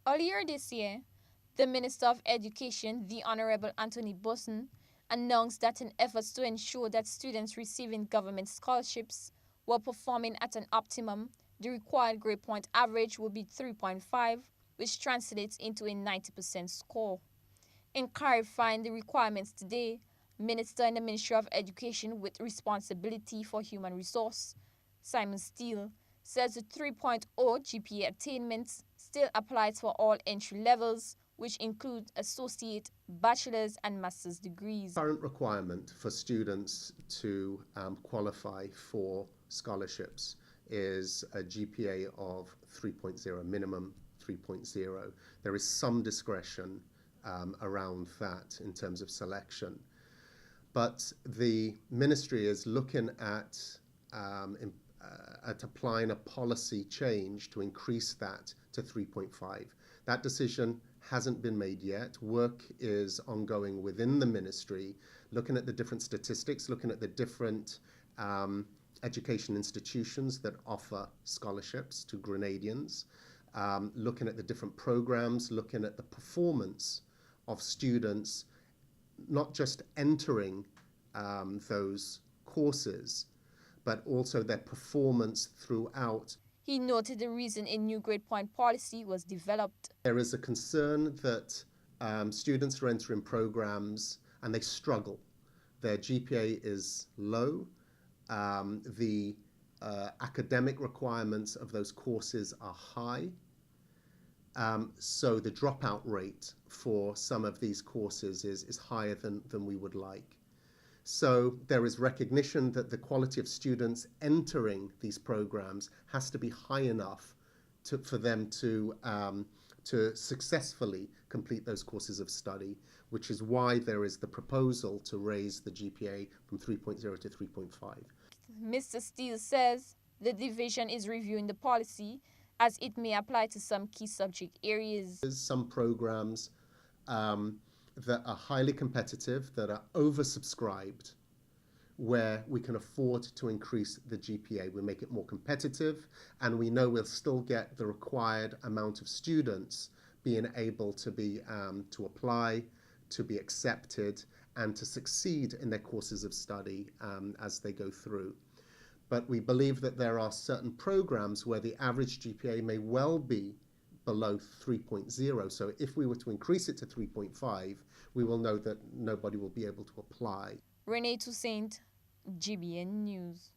Earlier this year, the Minister of Education, the Honorable Anthony Boson, announced that in efforts to ensure that students receiving government scholarships were performing at an optimum, the required grade point average would be 3.5, which translates into a 90% score. In clarifying the requirements today, Minister in the Ministry of Education with responsibility for human resource, Simon Steele, says the 3.0 GPA attainment still applies for all entry levels, which include associate, bachelor's and master's degrees. Current requirement for students to qualify for scholarships is a GPA of 3.0, minimum 3.0. There is some discretion around that in terms of selection. But the ministry is looking at applying a policy change to increase that to 3.5. That decision hasn't been made yet. Work is ongoing within the ministry, looking at the different statistics, looking at the different education institutions that offer scholarships to Grenadians, looking at the different programs, looking at the performance of students, not just entering those courses, but also their performance throughout. He noted the reason a new grade point policy was developed. There is a concern that students are entering programs and they struggle. Their GPA is low. The academic requirements of those courses are high. So the dropout rate for some of these courses is higher than we would like. So there is recognition that the quality of students entering these programs has to be high enough for them to successfully complete those courses of study, which is why there is the proposal to raise the GPA from 3.0 to 3.5. Mr. Steele says the division is reviewing the policy as it may apply to some key subject areas. There's some programs that are highly competitive, that are oversubscribed, where we can afford to increase the GPA. We make it more competitive, and we know we'll still get the required amount of students being able to be to apply, to be accepted, and to succeed in their courses of study as they go through. But we believe that there are certain programs where the average GPA may well be below 3.0. So if we were to increase it to 3.5, we will know that nobody will be able to apply. Renee Toussaint, GBN News.